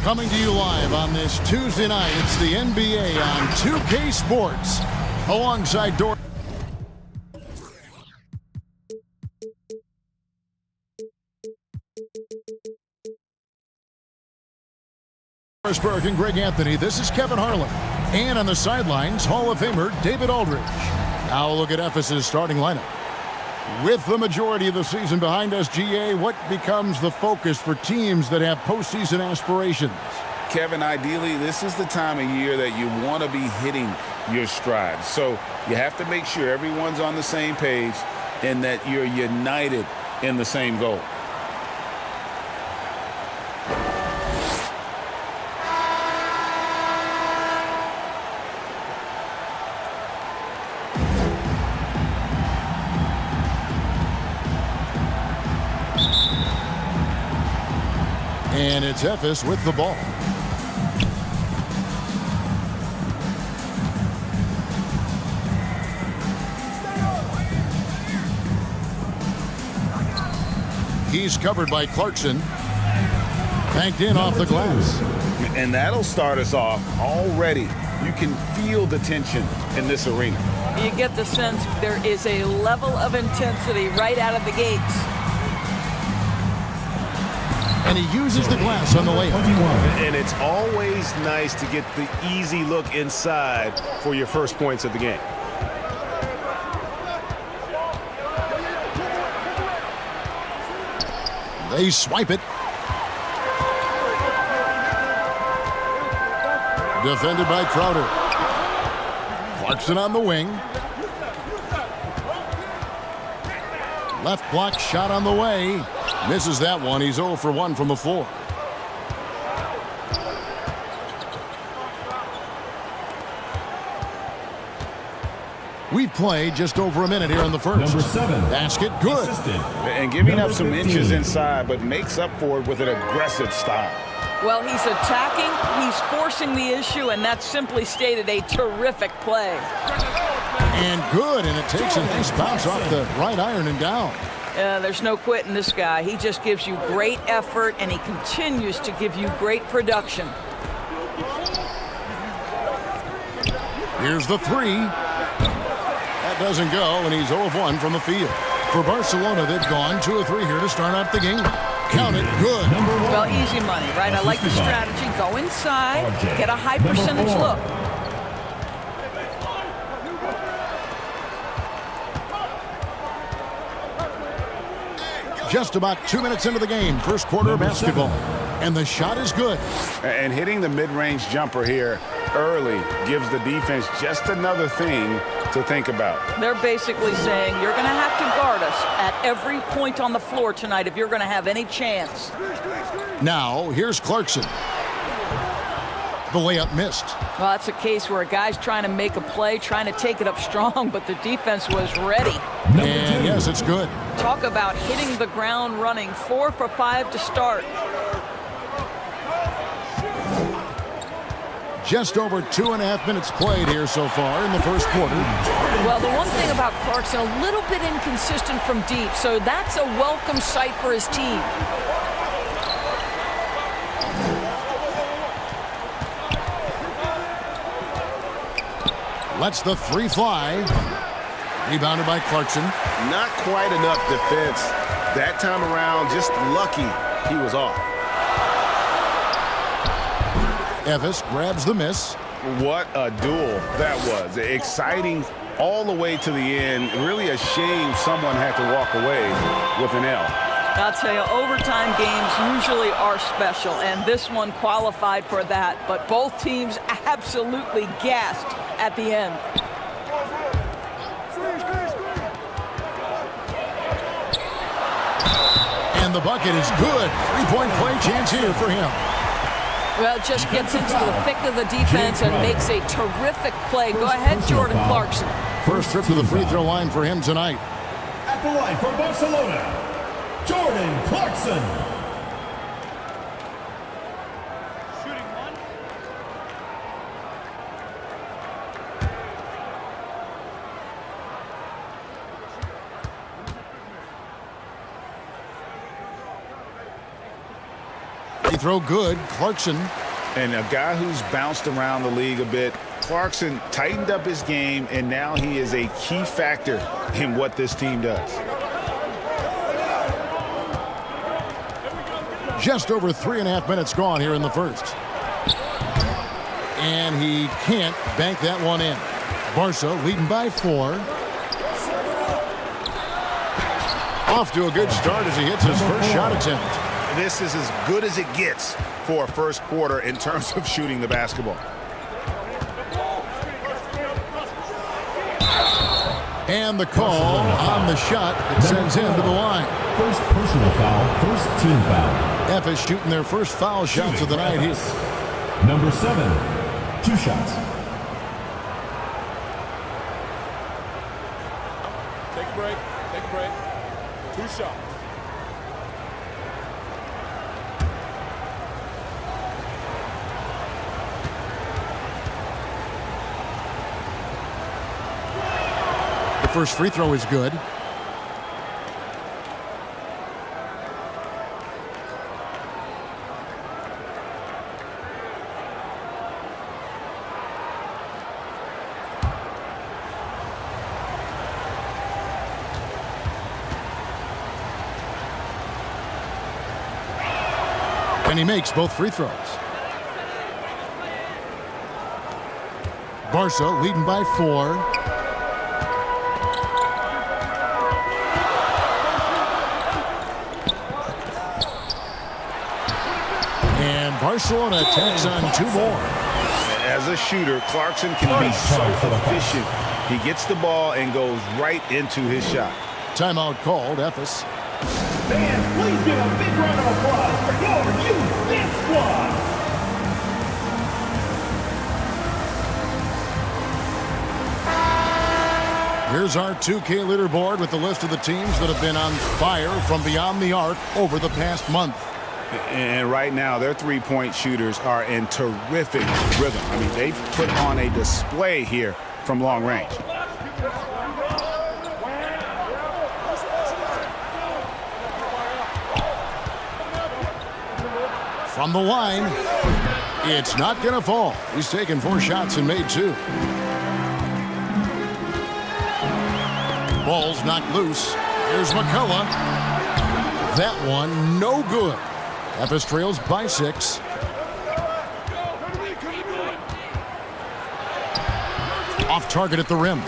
Coming to you live on this Tuesday night, it's the NBA on 2K Sports. Alongside Doris Burke and Greg Anthony, this is Kevin Harlan. And on the sidelines, Hall of Famer David Aldridge. Now a look at Ephesus' starting lineup. With the majority of the season behind us, GA, what becomes the focus for teams that have postseason aspirations? Kevin, ideally, this is the time of year that you want to be hitting your stride. So you have to make sure everyone's on the same page and that you're united in the same goal. And it's Ephes with the ball. He's covered by Clarkson. Banked in off the glass. And that'll start us off already. You can feel the tension in this arena. You get the sense there is a level of intensity right out of the gates. And he uses the glass on the layup. And it's always nice to get the easy look inside for your first points of the game. They swipe it. Defended by Crowder. Clarkson on the wing. Left block shot on the way. Misses that one. He's 0 for 1 from the floor. We've played just over a minute here in the first. Number 7. Basket good. And giving up some inches inside, but makes up for it with an aggressive style. Well, he's attacking, he's forcing the issue, and that's simply stated a terrific play. And good, and it takes a nice bounce off the right iron and down. There's no quitting this guy. He just gives you great effort, and he continues to give you great production. Here's the three. That doesn't go, and he's 0 of 1 from the field. For Barcelona, they've gone 2 of 3 here to start out the game. Count it, good. Well, easy money, right? I like the strategy. Go inside, get a high percentage look. Just about 2 minutes into the game, first quarter of basketball. And the shot is good. And hitting the mid-range jumper here early gives the defense just another thing to think about. They're basically saying you're going to have to guard us at every point on the floor tonight if you're going to have any chance. Now, here's Clarkson. The layup missed. Well, that's a case where a guy's trying to make a play, trying to take it up strong, but the defense was ready. And yes, it's good. Talk about hitting the ground running. 4 for 5 to start. Just over 2.5 minutes played here so far in the first quarter. Well, the one thing about Clarkson, a little bit inconsistent from deep, so that's a welcome sight for his team. Lets the three fly. Rebounded by Clarkson. Not quite enough defense. That time around, just lucky he was off. Ephes grabs the miss. What a duel that was. Exciting all the way to the end. Really a shame someone had to walk away with an L. I'll tell you, overtime games usually are special, and this one qualified for that. But both teams absolutely gassed at the end. And the bucket is good. Three-point play chance here for him. Well, just gets into the thick of the defense and makes a terrific play. Go ahead, Jordan Clarkson. First trip to the free throw line for him tonight. At the line for Barcelona, Jordan Clarkson. Free throw good. Clarkson. And a guy who's bounced around the league a bit, Clarkson tightened up his game, and now he is a key factor in what this team does. Just over 3.5 minutes gone here in the first. And he can't bank that one in. Barca leading by 4. Off to a good start as he hits his first shot attempt. This is as good as it gets for a first quarter in terms of shooting the basketball. And the call on the shot. It sends him to the line. First personal foul, first team foul. F is shooting their first foul shots of the night here. Number 7, 2 shots. Take a break. Take a break. 2 shots. The first free throw is good. And he makes both free throws. Barca leading by 4. And Barcelona tacks on 2 more. As a shooter, Clarkson can be so efficient. He gets the ball and goes right into his shot. Timeout called. Ephes. Fans, please give a big round of applause for your youth dance squad. Here's our 2K leaderboard with the list of the teams that have been on fire from beyond the arc over the past month. And right now, their three-point shooters are in terrific rhythm. I mean, they've put on a display here from long range. From the line, it's not going to fall. He's taken 4 shots and made 2. Ball's knocked loose. Here's McCullough. That one, no good. Ephes trails by 6. Off target at the rim.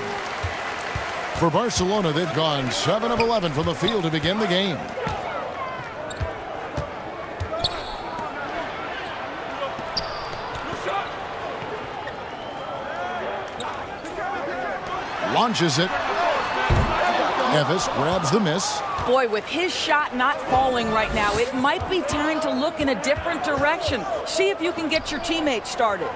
For Barcelona, they've gone 7 of 11 from the field to begin the game. Launches it. Ephes grabs the miss. Boy, with his shot not falling right now, it might be time to look in a different direction. See if you can get your teammates started.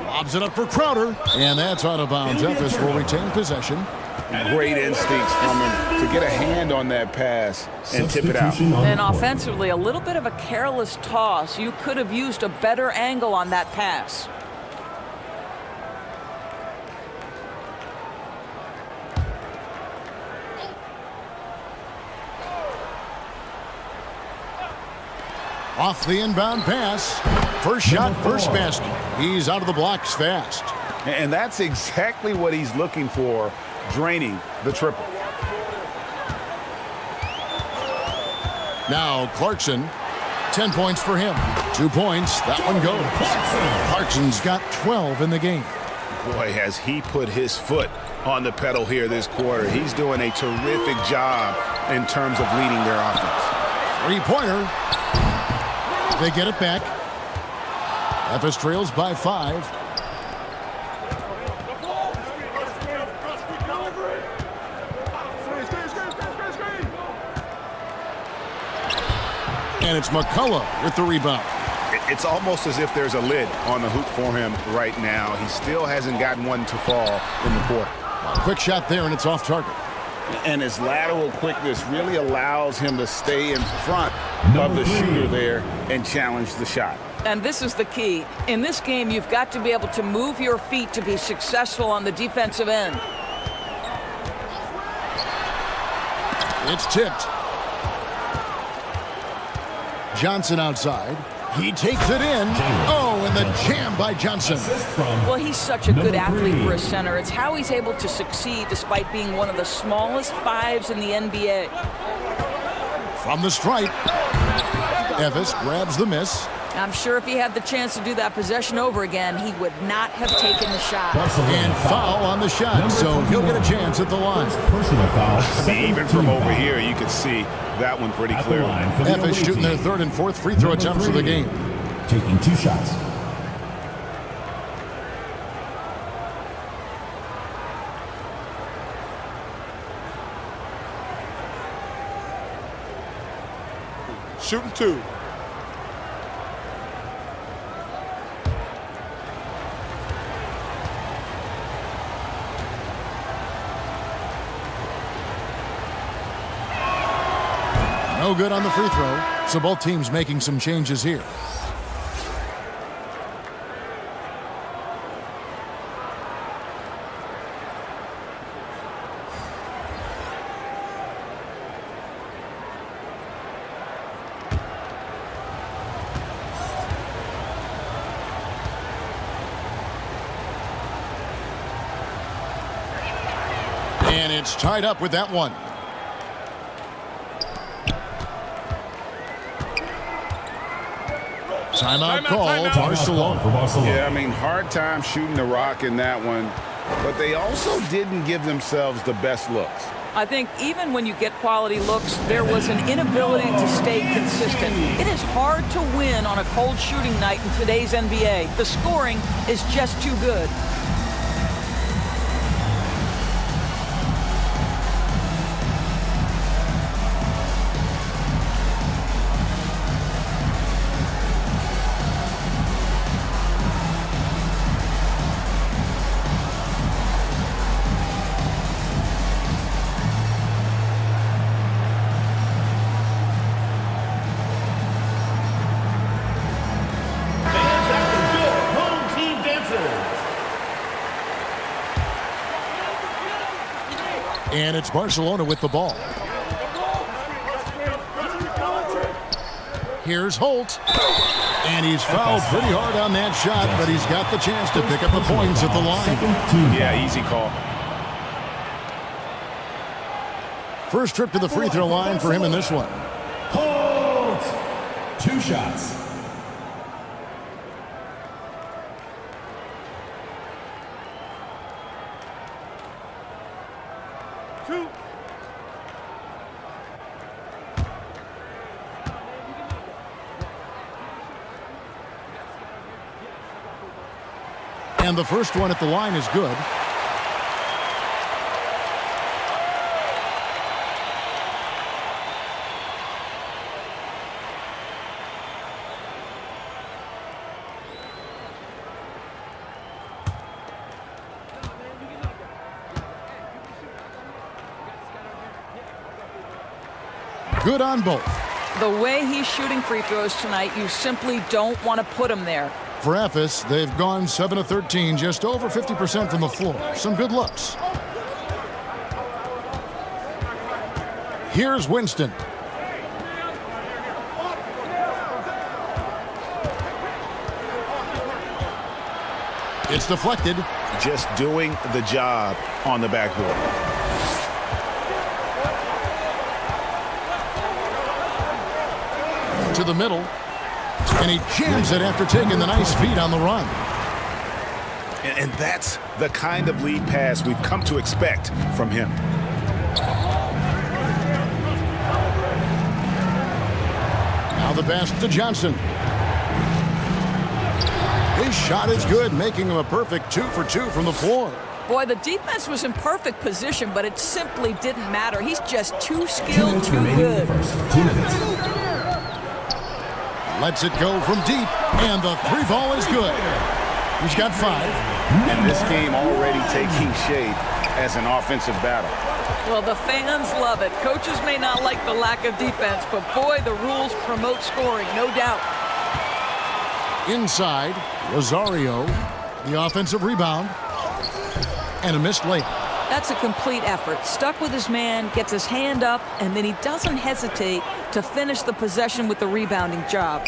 Lobs it up for Crowder. And that's out of bounds. Ephes will retain possession. Great instincts from him to get a hand on that pass and tip it out. And offensively, a little bit of a careless toss. You could have used a better angle on that pass. Off the inbound pass. First shot, first basket. He's out of the blocks fast. And that's exactly what he's looking for, draining the triple. Now Clarkson, 10 points for him. 2 points, that one goes. Clarkson's got 12 in the game. Boy, has he put his foot on the pedal here this quarter. He's doing a terrific job in terms of leading their offense. 3-pointer. They get it back. Ephes trails by 5. And it's McCullough with the rebound. It's almost as if there's a lid on the hoop for him right now. He still hasn't gotten one to fall in the court. A quick shot there, and it's off target. And his lateral quickness really allows him to stay in front of the shooter there and challenge the shot. And this is the key. In this game, you've got to be able to move your feet to be successful on the defensive end. It's tipped. Johnson outside. He takes it in. Oh, and the jam by Johnson. Well, he's such a good athlete for a center. It's how he's able to succeed despite being one of the smallest fives in the NBA. From the stripe, Evis grabs the miss. I'm sure if he had the chance to do that possession over again, he would not have taken the shot. And foul on the shot, so he'll get a chance at the line. Personal foul. I mean, even from over here, you can see that one pretty clearly. Evis shooting their third and fourth free throw attempts of the game. Taking 2 shots. Shooting 2. No good on the free throw, so both teams making some changes here. And it's tied up with that one. Timeout call, Barcelona. Yeah, I mean, hard time shooting the rock in that one, but they also didn't give themselves the best looks. I think even when you get quality looks, there was an inability to stay consistent. It is hard to win on a cold shooting night in today's NBA. The scoring is just too good. And it's Barcelona with the ball. Here's Holt. And he's fouled pretty hard on that shot, but he's got the chance to pick up the points at the line. Yeah, easy call. First trip to the free throw line for him in this one. Holt! 2 shots. And the first one at the line is good. Good on both. The way he's shooting free throws tonight, you simply don't want to put him there. For Ephes, they've gone 7 of 13, just over 50% from the floor. Some good looks. Here's Winston. It's deflected. Just doing the job on the backboard. To the middle. And he jams it after taking the nice feed on the run. And that's the kind of lead pass we've come to expect from him. Now the pass to Johnson. His shot is good, making him a perfect 2 for 2 from the floor. Boy, the defense was in perfect position, but it simply didn't matter. He's just too skilled, too good. 2 minutes. Lets it go from deep, and the 3 ball is good. He's got 5. And this game already taking shape as an offensive battle. Well, the fans love it. Coaches may not like the lack of defense, but boy, the rules promote scoring, no doubt. Inside, Rosario, the offensive rebound, and a missed layup. That's a complete effort. Stuck with his man, gets his hand up, and then he doesn't hesitate to finish the possession with the rebounding job.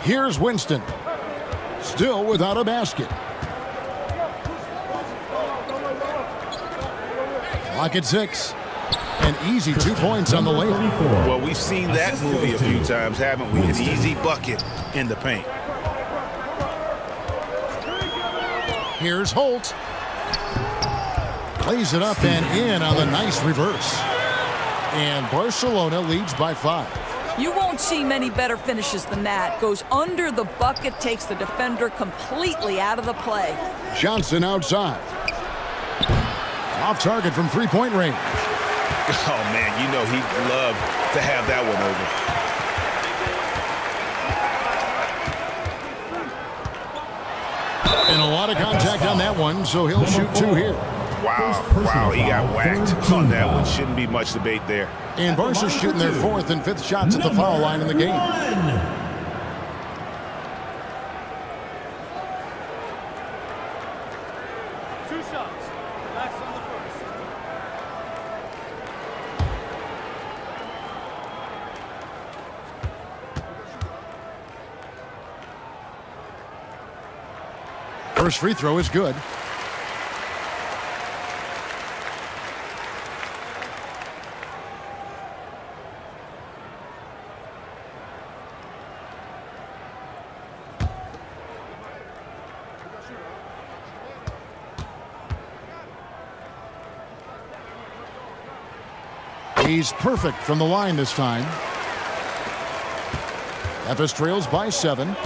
Here's Winston. Still without a basket. Clock at 6. An easy 2 points on the layup. Well, we've seen that movie a few times, haven't we? An easy bucket in the paint. Here's Holt. Plays it up and in on the nice reverse. And Barcelona leads by 5. You won't see many better finishes than that. Goes under the bucket, takes the defender completely out of the play. Johnson outside. Off target from three-point range. Oh, man, you know he'd love to have that one over. And a lot of contact on that one, so he'll shoot 2 here. Wow, he got whacked on that one. Shouldn't be much debate there. And Barca's shooting their 4th and 5th shots at the foul line in the game. First free throw is good. He's perfect from the line this time. Ephes trails by 7.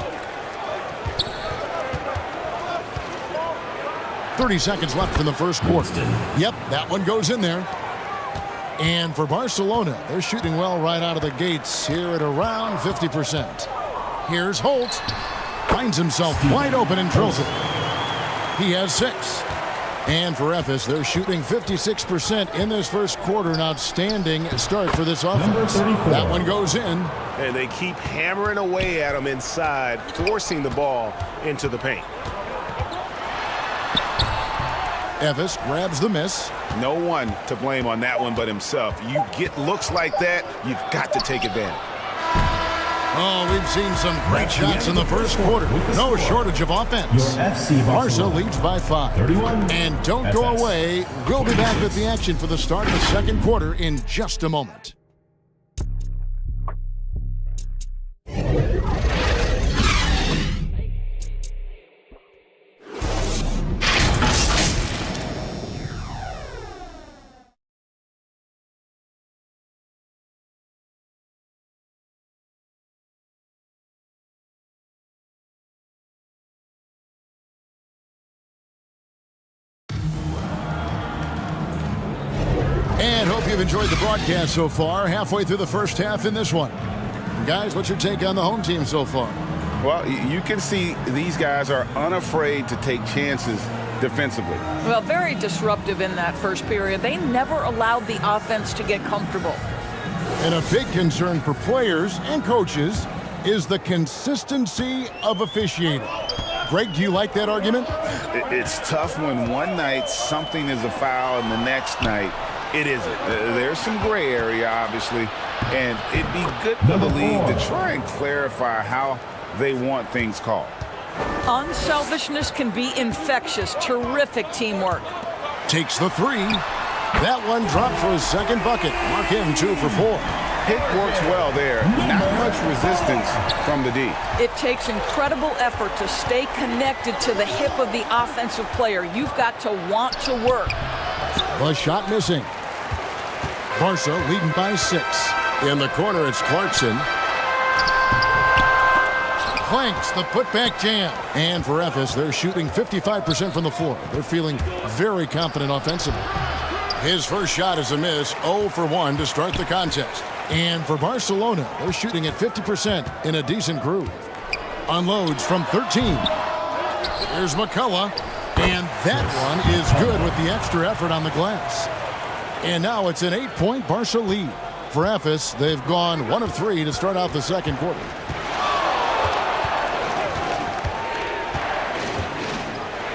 30 seconds left in the first quarter. Yep, that one goes in there. And for Barcelona, they're shooting well right out of the gates here at around 50%. Here's Holt. Finds himself wide open and drills it. He has 6. And for Ephes, they're shooting 56% in this first quarter. An outstanding start for this offense. That one goes in. And they keep hammering away at him inside, forcing the ball into the paint. Ephes grabs the miss. No one to blame on that one but himself. You get looks like that, you've got to take advantage. Oh, we've seen some great shots in the first quarter. No shortage of offense. Barca leads by 5. And don't go away. We'll be back with the action for the start of the second quarter in just a moment. And hope you've enjoyed the broadcast so far. Halfway through the first half in this one. Guys, what's your take on the home team so far? Well, you can see these guys are unafraid to take chances defensively. Well, very disruptive in that first period. They never allowed the offense to get comfortable. And a big concern for players and coaches is the consistency of officiating. Greg, do you like that argument? It's tough when one night something is a foul and the next night it isn't. There's some gray area, obviously, and it'd be good for the league to try and clarify how they want things called. Unselfishness can be infectious. Terrific teamwork. Takes the 3. That one dropped for his second bucket. Mark him 2 for 4. Pick works well there. Not much resistance from the D. It takes incredible effort to stay connected to the hip of the offensive player. You've got to want to work. The shot missing. Barca leading by 6. In the corner, it's Clarkson. Clanks the putback jam. And for Ephes, they're shooting 55% from the floor. They're feeling very confident offensively. His first shot is a miss, 0 for 1 to start the contest. And for Barcelona, they're shooting at 50% in a decent groove. Unloads from 13. Here's McCullough. And that one is good with the extra effort on the glass. And now it's an 8-point Barca lead. For Ephes, they've gone 1 of 3 to start out the second quarter.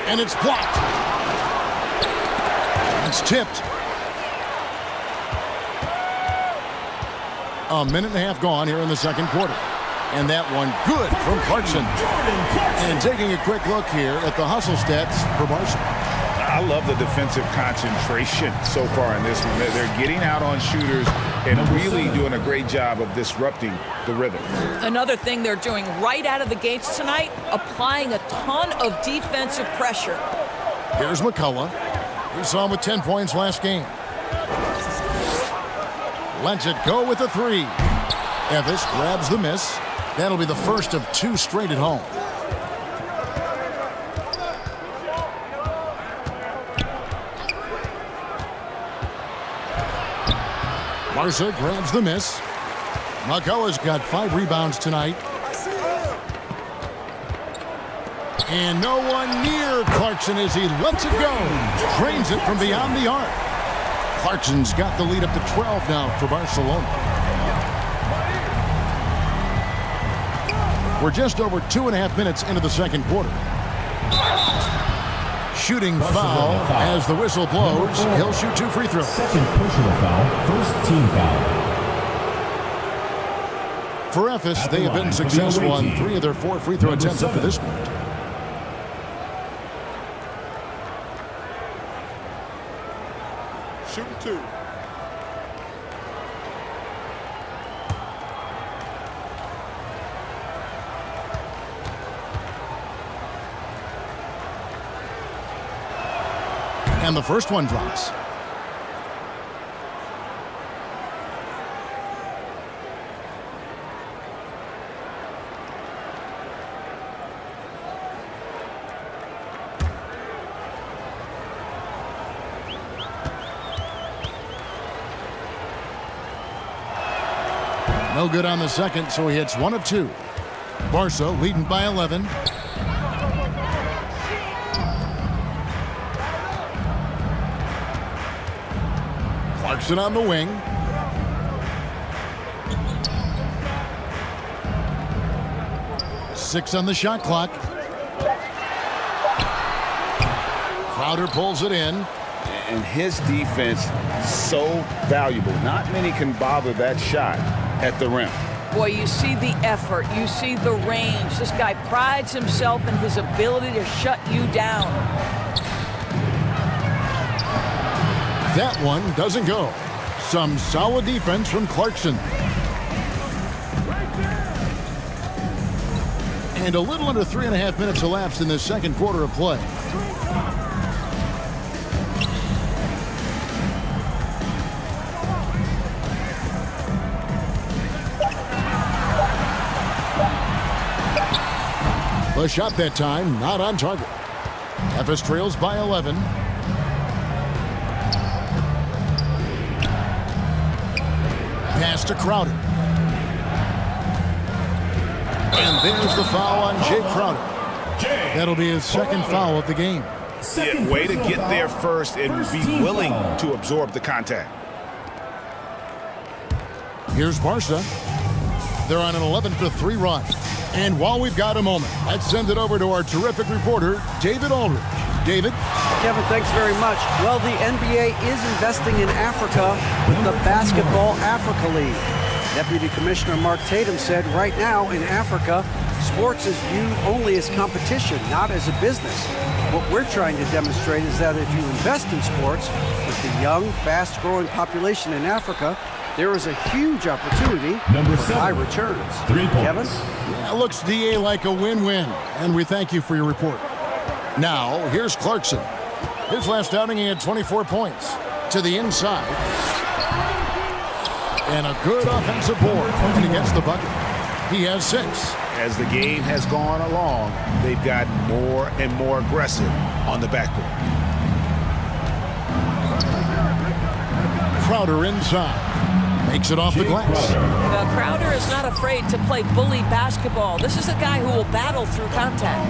And it's blocked. It's tipped. A minute and a half gone here in the second quarter. And that one good from Clarkson. And taking a quick look here at the hustle stats for Barca. I love the defensive concentration so far in this one. They're getting out on shooters and really doing a great job of disrupting the rhythm. Another thing they're doing right out of the gates tonight, applying a ton of defensive pressure. Here's McCullough. We saw him with 10 points last game. Lets it go with a three. Evis grabs the miss. That'll be the first of 2 straight at home. Barca grabs the miss. McCullough's got 5 rebounds tonight. And no one near Clarkson as he lets it go. Drains it from beyond the arc. Clarkson's got the lead up to 12 now for Barcelona. We're just over 2.5 minutes into the second quarter. Shooting foul as the whistle blows. He'll shoot 2 free throws. Second personal foul, first team foul. For Ephes, they have been successful on 3 of their 4 free throw attempts up to this point. Shooting 2. And the first one drops. No good on the second, so he hits 1 of 2. Barca leading by 11. Clarkson on the wing. Six on the shot clock. Crowder pulls it in. And his defense so valuable. Not many can bother that shot at the rim. Boy, you see the effort, you see the range. This guy prides himself in his ability to shut you down. That one doesn't go. Some solid defense from Clarkson. And a little under 3.5 minutes elapsed in the second quarter of play. The shot that time, not on target. Ephes trails by 11. Pass to Crowder. And there's the foul on Jay Crowder. That'll be his second foul of the game. Yeah, way to get there first and be willing to absorb the contact. Here's Barca. They're on an 11-3 run. And while we've got a moment, let's send it over to our terrific reporter, David Aldridge. David? Kevin, thanks very much. Well, the NBA is investing in Africa with the Basketball Africa League. Deputy Commissioner Mark Tatum said right now in Africa, sports is viewed only as competition, not as a business. What we're trying to demonstrate is that if you invest in sports with the young, fast-growing population in Africa, there is a huge opportunity for high returns. 3 points. Kevin? Yeah, looks, DA, like a win-win. And we thank you for your report. Now, here's Clarkson. His last outing, he had 24 points. To the inside. And a good offensive board. And he gets the bucket. He has 6. As the game has gone along, they've gotten more and more aggressive on the backboard. Crowder inside. Makes it off the glass. Crowder is not afraid to play bully basketball. This is a guy who will battle through contact.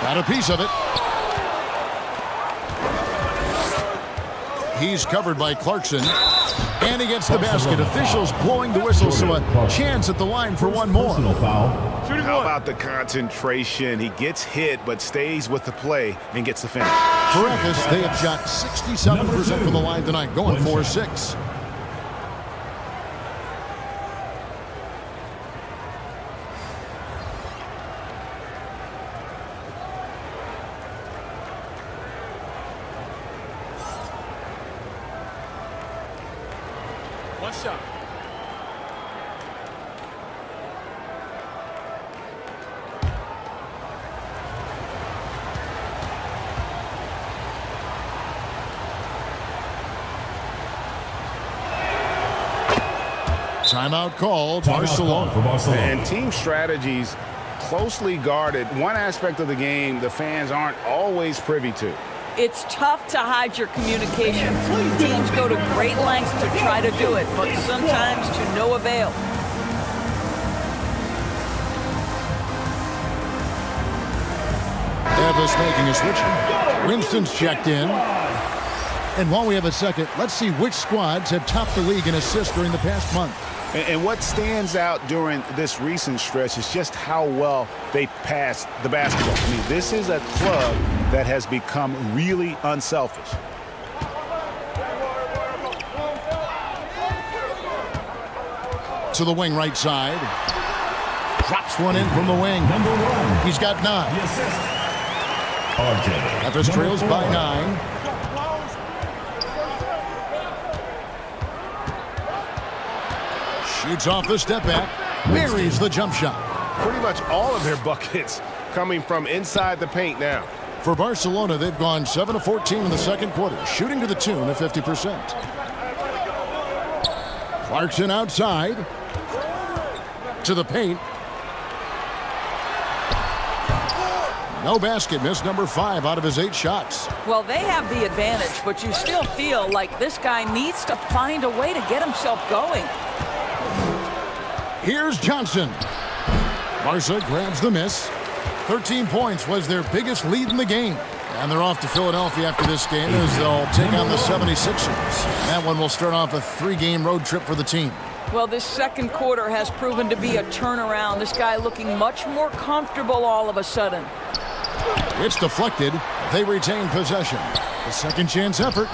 Got a piece of it. He's covered by Clarkson. And he gets the basket. Officials blowing the whistle, so a chance at the line for one more. How about the concentration? He gets hit, but stays with the play and gets the finish. For Ephes, they have shot 67% from the line tonight, going 4-6. One shot. Timeout called, Barcelona. And team strategies closely guarded. One aspect of the game the fans aren't always privy to. It's tough to hide your communication. Teams go to great lengths to try to do it, but sometimes to no avail. Davis making a switch. Winston's checked in. And while we have a second, let's see which squads have topped the league in assists during the past month. And what stands out during this recent stretch is just how well they've passed the basketball. I mean, this is a club that has become really unselfish. To the wing right side. Drops one in from the wing. He's got 9. Ephes trails by 9. Shoots off the step back. Buries the jump shot. Pretty much all of their buckets coming from inside the paint now. For Barcelona, they've gone 7 of 14 in the second quarter, shooting to the tune of 50%. Clarkson outside. To the paint. No basket, missed number 5 out of his 8 shots. Well, they have the advantage, but you still feel like this guy needs to find a way to get himself going. Here's Johnson. Barca grabs the miss. 13 points was their biggest lead in the game. And they're off to Philadelphia after this game as they'll take on the 76ers. That one will start off a 3-game road trip for the team. Well, this second quarter has proven to be a turnaround. This guy looking much more comfortable all of a sudden. It's deflected. They retain possession. A second chance effort.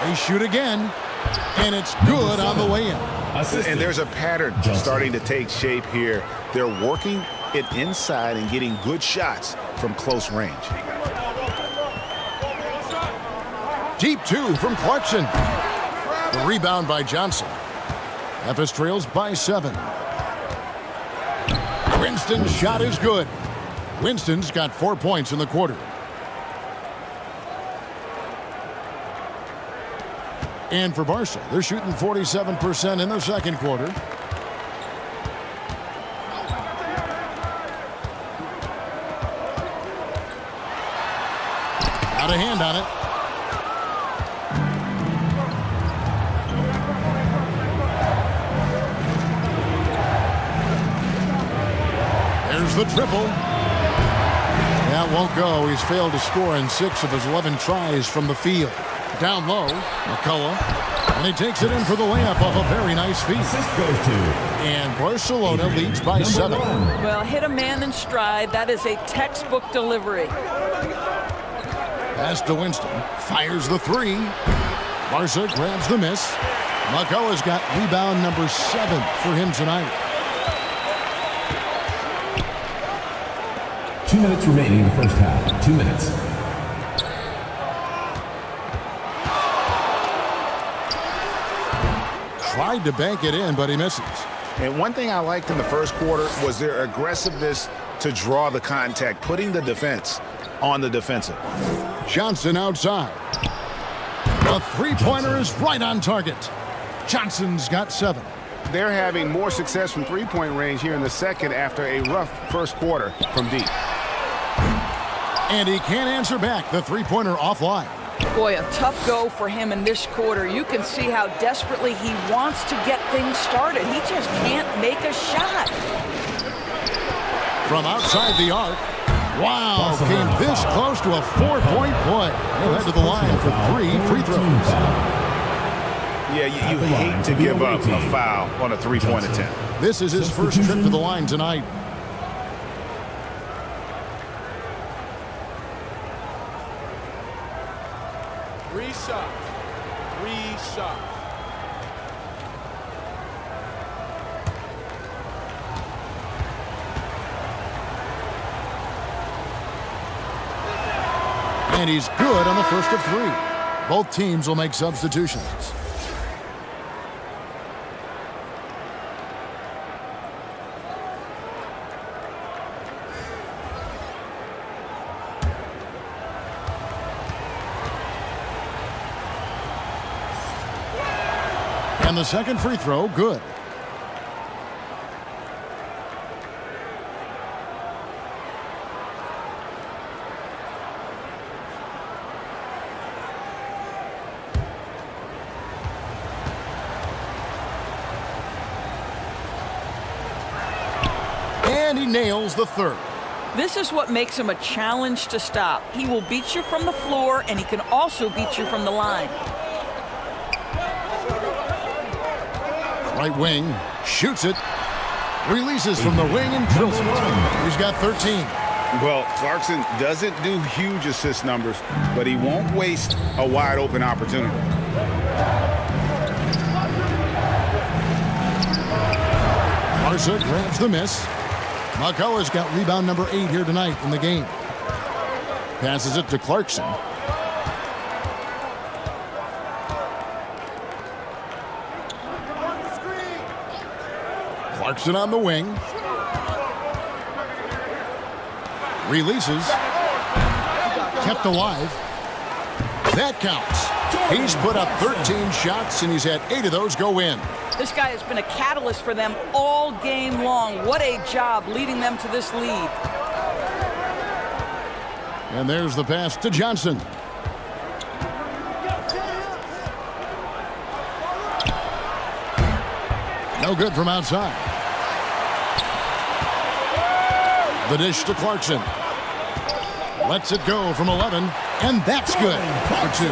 They shoot again, and it's good on the way in. And there's a pattern starting to take shape here. They're working it inside and getting good shots from close range. Deep 2 from Clarkson. The rebound by Johnson. Ephes trails by 7. Winston's shot is good. Winston's got 4 points in the quarter. And for Barca, they're shooting 47% in the second quarter. Got a hand on it. There's the triple. That won't go. He's failed to score in 6 of his 11 tries from the field. Down low, McCullough, and he takes it in for the layup off a very nice feed. And Barcelona leads by 7. Well, hit a man in stride. That is a textbook delivery. Pass to Winston, fires the 3. Barca grabs the miss. McCullough's got rebound number 7 for him tonight. 2 minutes remaining in the first half. 2 minutes. Tried to bank it in, but he misses. And one thing I liked in the first quarter was their aggressiveness to draw the contact, putting the defense on the defensive. Johnson outside. The three-pointer is right on target. Johnson's got 7. They're having more success from three-point range here in the second after a rough first quarter from deep. And he can't answer back. The three-pointer offline. Boy, a tough go for him in this quarter. You can see how desperately he wants to get things started. He just can't make a shot. From outside the arc, Wow, came this close to a 4-point play. He'll head to the line for 3 free throws. Yeah, you hate to give up a foul on a three-point attempt. This is his first trip to the line tonight. Three shots. And he's good on the first of 3. Both teams will make substitutions. And the second free throw, good. And he nails the third. This is what makes him a challenge to stop. He will beat you from the floor, and he can also beat you from the line. Right wing, shoots it, releases from the wing and drills it. He's got 13. Well, Clarkson doesn't do huge assist numbers, but he won't waste a wide open opportunity. Larsa grabs the miss. McCullough's got rebound number 8 here tonight in the game. Passes it to Clarkson. Clarkson on the wing. Releases. Kept alive. That counts. He's put up 13 shots, and he's had 8 of those go in. This guy has been a catalyst for them all game long. What a job leading them to this lead. And there's the pass to Johnson. No good from outside. The dish to Clarkson. Lets it go from 11, and that's good for 2.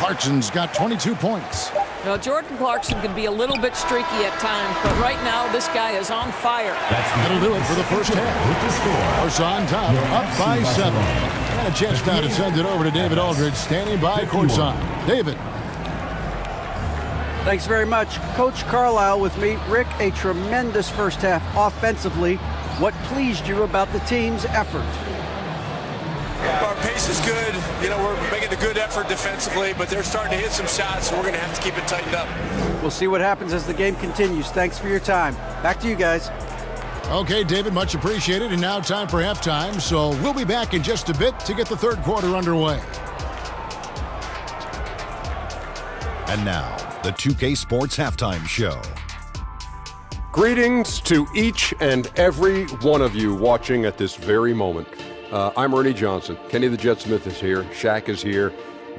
Clarkson's got 22 points. Now, Jordan Clarkson can be a little bit streaky at times, but right now this guy is on fire. That'll do it for the first half. Arsa on top, up by 7. And a chance now to send it over to David Aldridge, standing by courtside. David. Thanks very much. Coach Carlisle with me. Rick, a tremendous first half offensively. What pleased you about the team's effort? Our pace is good. You know, we're making a good effort defensively, but they're starting to hit some shots, so we're going to have to keep it tightened up. We'll see what happens as the game continues. Thanks for your time. Back to you guys. Okay, David, much appreciated. And now time for halftime, so we'll be back in just a bit to get the third quarter underway. And now, the 2K Sports Halftime Show. Greetings to each and every one of you watching at this very moment. I'm Ernie Johnson. Kenny the Jet Smith is here. Shaq is here.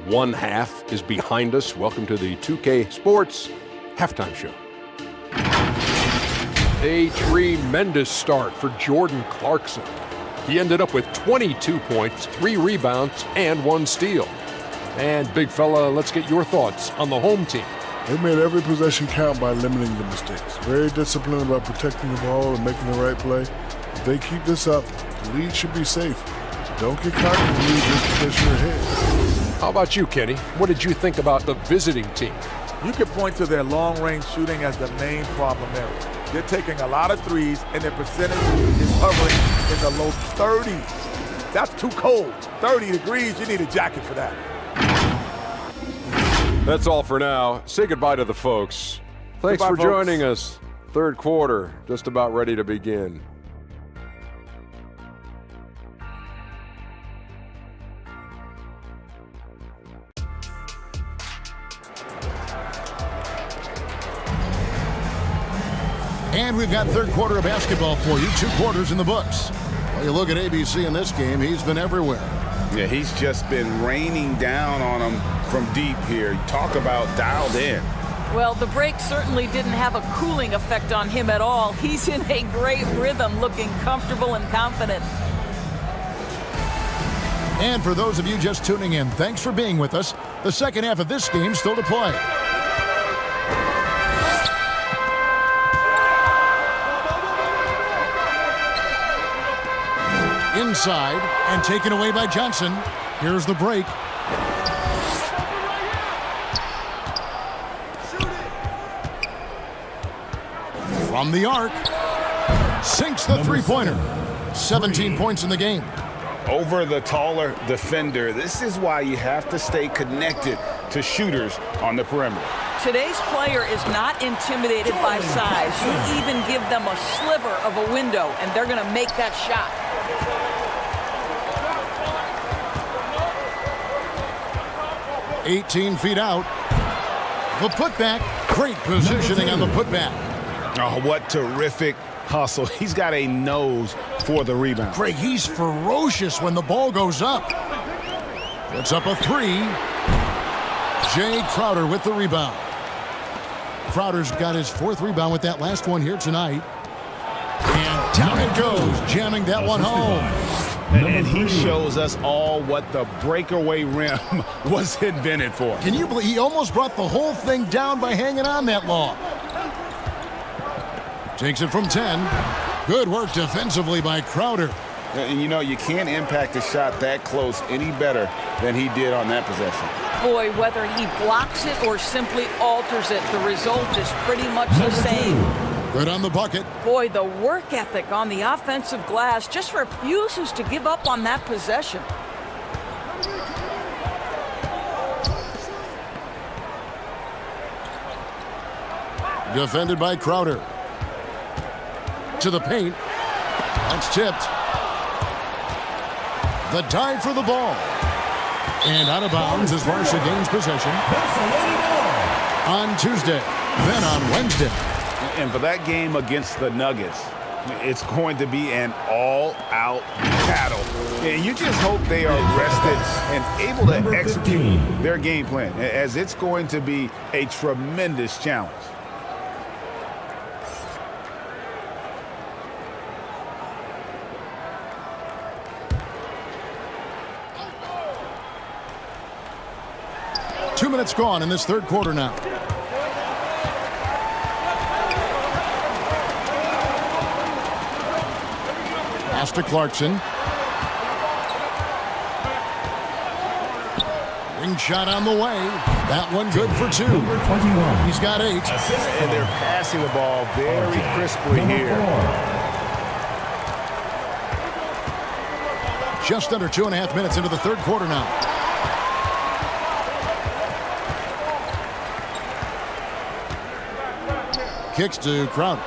One half is behind us. Welcome to the 2K Sports Halftime Show. A tremendous start for Jordan Clarkson. He ended up with 22 points, 3 rebounds, and 1 steal. And big fella, let's get your thoughts on the home team. They made every possession count by limiting the mistakes. Very disciplined about protecting the ball and making the right play. If they keep this up, the lead should be safe. Don't get caught in the lead just because you're ahead. How about you, Kenny? What did you think about the visiting team? You could point to their long-range shooting as the main problem area. They're taking a lot of threes, and their percentage is hovering in the low 30s. That's too cold. 30 degrees, you need a jacket for that. That's all for now. Say goodbye to the folks. Thanks for joining us. Third quarter, just about ready to begin. And we've got third quarter of basketball for you. 2 quarters in the books. Well, you look at ABC in this game, he's been everywhere. Yeah, he's just been raining down on them from deep here. Talk about dialed in. Well, the break certainly didn't have a cooling effect on him at all. He's in a great rhythm, looking comfortable and confident. And for those of you just tuning in, thanks for being with us. The second half of this game still to play. Inside and taken away by Johnson. Here's the break. From the arc. Sinks the three-pointer. 17 points in the game. Over the taller defender. This is why you have to stay connected to shooters on the perimeter. Today's player is not intimidated by size. You even give them a sliver of a window, and they're going to make that shot. $18 feet out. The putback. Great positioning on the putback. Oh, what terrific hustle. He's got a nose for the rebound. Greg, he's ferocious when the ball goes up. Puts up a three. Jay Crowder with the rebound. Crowder's got his fourth rebound with that last one here tonight. And down it goes, jamming that one home. And he shows us all what the breakaway rim was invented for. Can you believe he almost brought the whole thing down by hanging on that long? Takes it from 10. Good work defensively by Crowder. And you know, you can't impact a shot that close any better than he did on that possession. Boy, whether he blocks it or simply alters it, the result is pretty much the same. Good on the bucket. Boy, the work ethic on the offensive glass just refuses to give up on that possession. Defended by Crowder. To the paint. That's tipped. The dive for the ball. And out of bounds as Varsha gains possession. On Tuesday, then on Wednesday. And for that game against the Nuggets, it's going to be an all-out battle. And you just hope they are rested and able to execute their game plan, as it's going to be a tremendous challenge. Two minutes gone in this third quarter now. Pass to Clarkson. Ring shot on the way. That one good for two. He's got 8. And they're passing the ball very crisply here. Just under 2.5 minutes into the third quarter now. Kicks to Crowder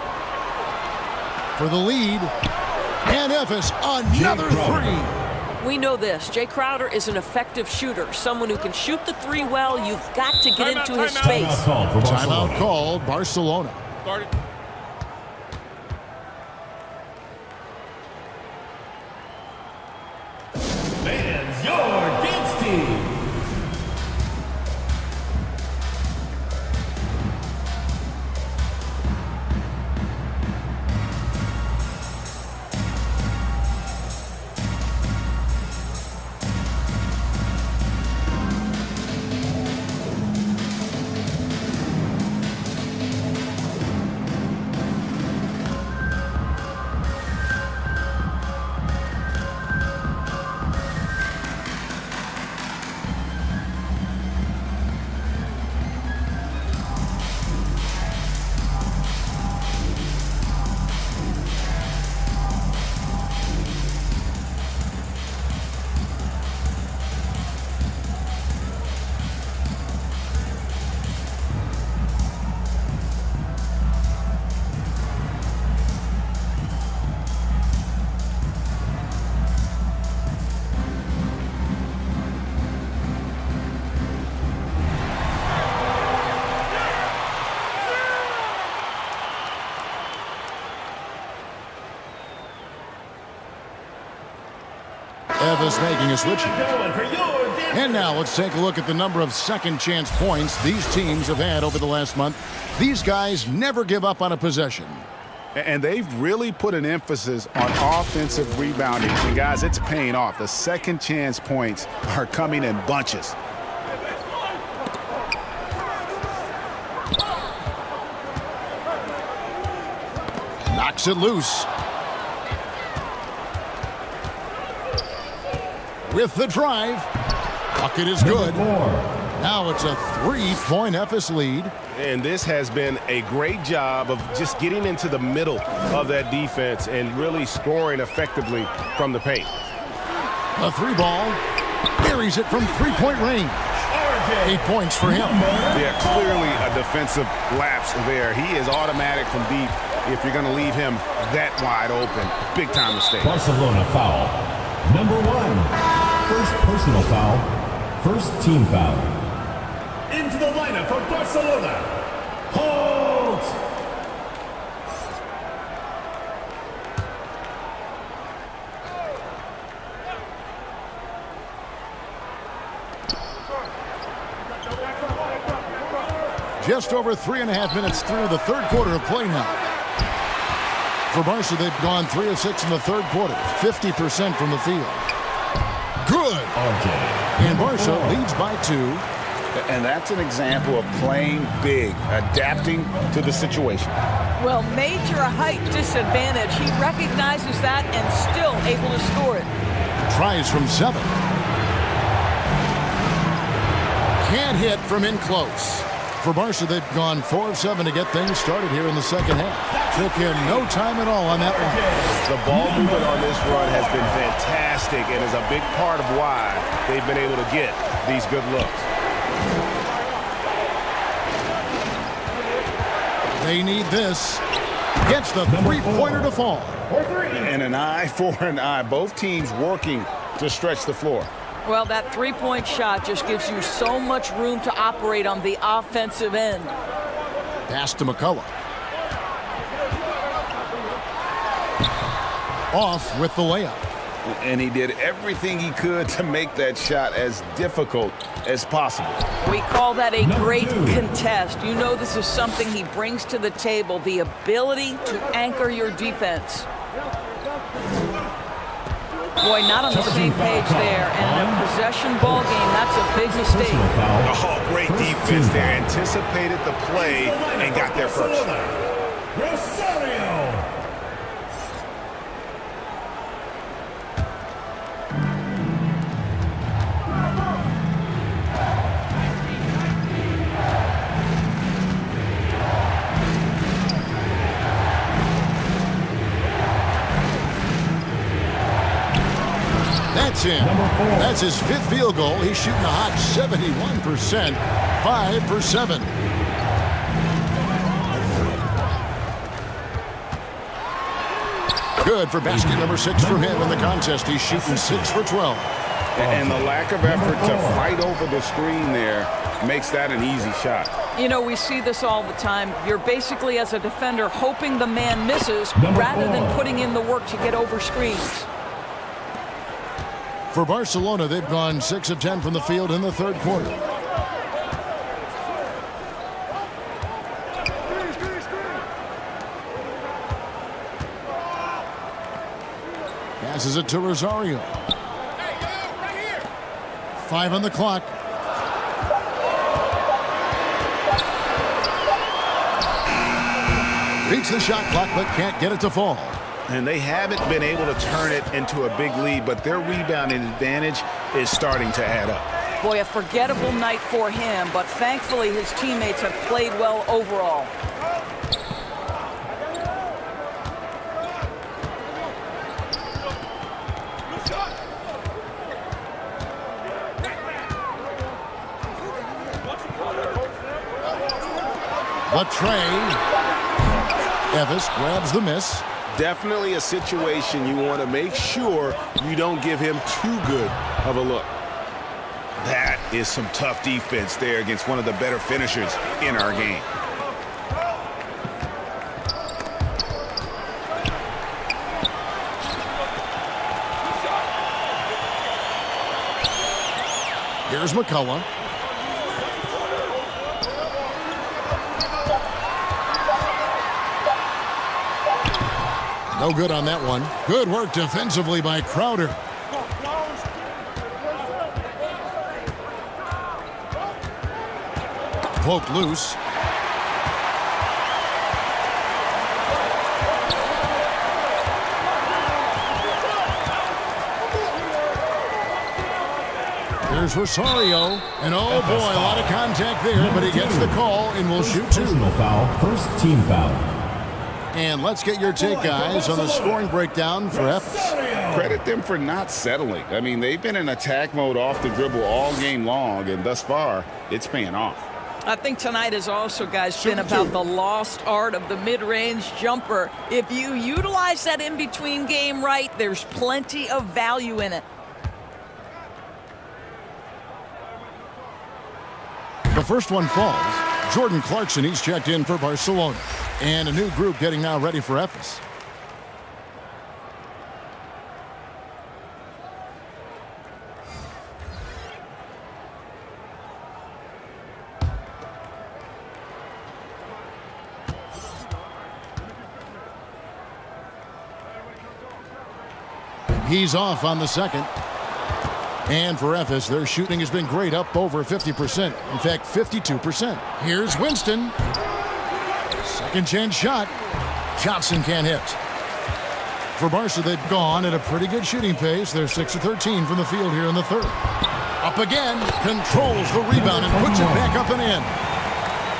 for the lead, and Efes another three. We know this. Jay Crowder is an effective shooter, someone who can shoot the three well. You've got to get into his space. Timeout called, Barcelona. Fans, your dance team. Efes making a switch. And now let's take a look at the number of second chance points these teams have had over the last month. These guys never give up on a possession. And they've really put an emphasis on offensive rebounding. And, guys, it's paying off. The second chance points are coming in bunches. Knocks it loose. With the drive. Bucket is good. Now it's a 3-point Ephes lead. And this has been a great job of just getting into the middle of that defense and really scoring effectively from the paint. A 3-ball. Buries it from 3-point range. 8 points for him. Yeah, clearly a defensive lapse there. He is automatic from deep if you're going to leave him that wide open. Big time mistake. Barcelona foul. Number 1. First personal foul. First team foul. Into the lineup for Barcelona. Hold. Just over 3.5 minutes through the third quarter of play now. For Barca, they've gone 3 of 6 in the third quarter, 50% from the field. Good. And Barca leads by 2. And that's an example of playing big, adapting to the situation. Well, major height disadvantage. He recognizes that and still able to score it. Tries from 7. Can't hit from in close. For Barca, they've gone 4 of 7 to get things started here in the second half. Took him no time at all on that one. The ball movement on this run has been fantastic and is a big part of why they've been able to get these good looks. They need this. Gets the 3-pointer to fall. And an eye for an eye. Both teams working to stretch the floor. Well, that 3-point shot just gives you so much room to operate on the offensive end. Pass to McCullough. Off with the layup. And he did everything he could to make that shot as difficult as possible. We call that a great contest. You know this is something he brings to the table, the ability to anchor your defense. Boy, not on the same page there. And in a possession ball game, that's a big mistake. Oh, great defense there. Anticipated the play and got there first. Rosario. That's in. That's his 5th field goal. He's shooting a hot 71%. 5 for 7. Good for basket number 6 from him in the contest. He's shooting 6 for 12. And the lack of effort to fight over the screen there makes that an easy shot. You know, we see this all the time. You're basically, as a defender, hoping the man misses rather than putting in the work to get over screens. For Barcelona, they've gone 6 of 10 from the field in the third quarter. Passes it to Rosario. 5 on the clock. Beats the shot clock, but can't get it to fall. And they haven't been able to turn it into a big lead, but their rebounding advantage is starting to add up. Boy, a forgettable night for him, but thankfully his teammates have played well overall. The tray. Ephes grabs the miss. Definitely a situation you want to make sure you don't give him too good of a look. That is some tough defense there against one of the better finishers in our game. Here's McCullough. No good on that one. Good work defensively by Crowder. Poked loose. Here's Rosario, and oh boy, a lot of contact there, but he gets the call and will shoot two. Personal foul, first team foul. And let's get your take, guys, on the scoring breakdown for Ephes. Credit them for not settling. I mean, they've been in attack mode off the dribble all game long, and thus far, it's paying off. I think tonight has also, guys, been about the lost art of the mid-range jumper. If you utilize that in-between game right, there's plenty of value in it. The first one falls. Jordan Clarkson, he's checked in for Barcelona. And a new group getting now ready for Ephes. He's off on the second. And for Ephes, their shooting has been great, up over 50%. In fact, 52%. Here's Winston. Second chance shot. Johnson can't hit. For Barca, they've gone at a pretty good shooting pace. They're 6 of 13 from the field here in the third. Up again, controls the rebound and puts it back up and in.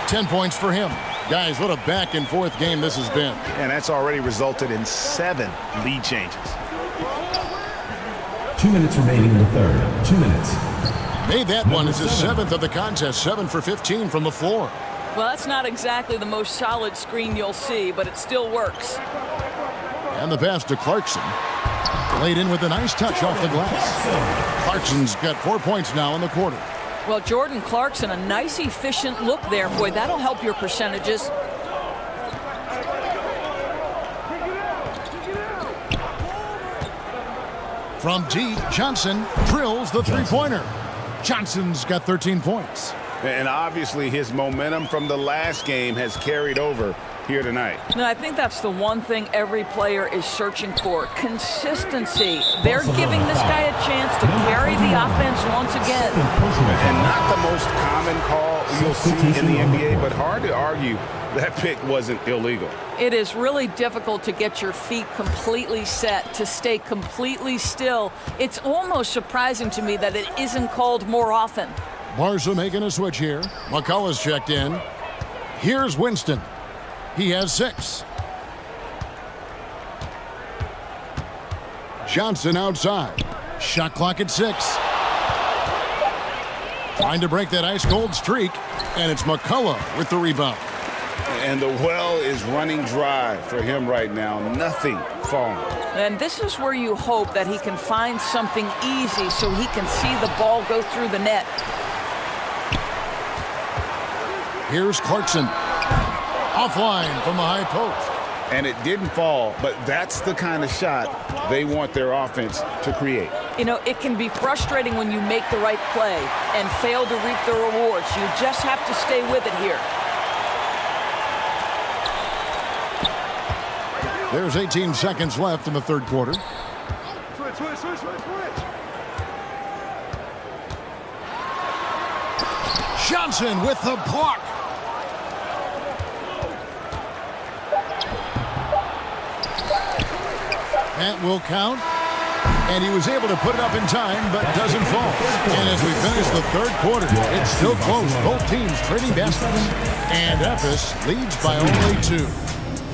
10 points for him. Guys, what a back and forth game this has been. And that's already resulted in 7 lead changes. 2 minutes remaining in the third. 2 minutes. Made that one as his 7th of the contest. 7 for 15 from the floor. Well, that's not exactly the most solid screen you'll see, but it still works. And the pass to Clarkson. Laid in with a nice touch off the glass. Clarkson's got 4 points now in the quarter. Well, Jordan Clarkson, a nice, efficient look there. Boy, that'll help your percentages. From deep, Johnson drills the three-pointer. Johnson's got 13 points. And obviously his momentum from the last game has carried over here tonight. No, I think that's the one thing every player is searching for. Consistency. They're giving this guy a chance to carry the offense once again. And not the most common call you'll see in the NBA, but hard to argue that pick wasn't illegal. It is really difficult to get your feet completely set, to stay completely still. It's almost surprising to me that it isn't called more often. Barca making a switch here. McCullough's checked in. Here's Winston. He has 6. Johnson outside. Shot clock at 6. Trying to break that ice-cold streak, and it's McCullough with the rebound. And the well is running dry for him right now. Nothing falling. And this is where you hope that he can find something easy so he can see the ball go through the net. Here's Clarkson. Offline from the high post. And it didn't fall, but that's the kind of shot they want their offense to create. You know, it can be frustrating when you make the right play and fail to reap the rewards. You just have to stay with it here. There's 18 seconds left in the third quarter. Johnson with the block. That will count. And he was able to put it up in time, but doesn't fall. And as we finish the third quarter, it's still close. Both teams trading baskets. And Ephes leads by only 2.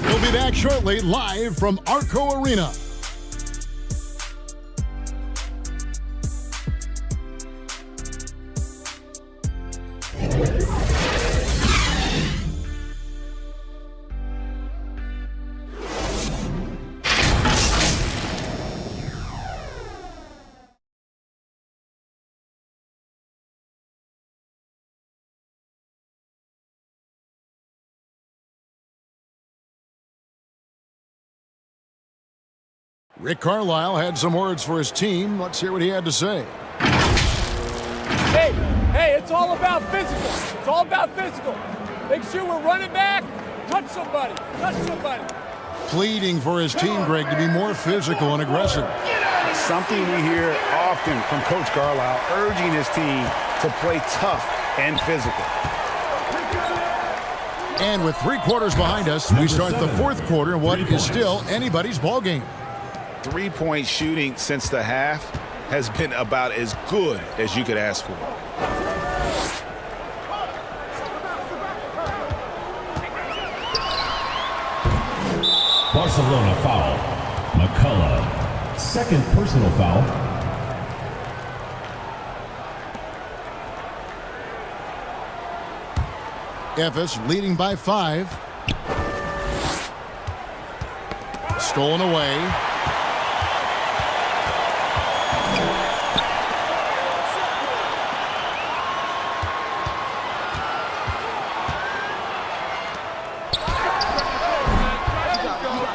We'll be back shortly, live from Arco Arena. Rick Carlisle had some words for his team. Let's hear what he had to say. Hey, it's all about physical. It's all about physical. Make sure we're running back. Touch somebody. Touch somebody. pleading for his team, Greg, to be more physical and aggressive. Something we hear often from Coach Carlisle, urging his team to play tough and physical. And with 3 quarters behind us, we start the 4th quarter in what is still anybody's ball game. 3-point shooting since the half has been about as good as you could ask for. Barcelona foul. McCullough. Second personal foul. Efes leading by 5. Stolen away.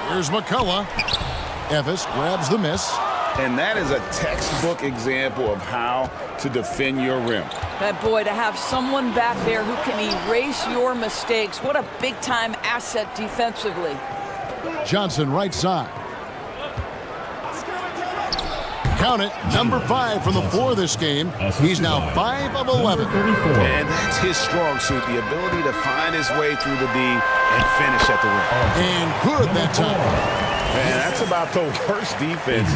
Here's McCullough. Efes grabs the miss. And that is a textbook example of how to defend your rim. That boy, to have someone back there who can erase your mistakes, what a big-time asset defensively. Johnson right side. Count it, number 5 from the floor this game. He's now 5 of 11. And that's his strong suit, the ability to find his way through the D and finish at the rim. And good that time. Man, that's about the worst defense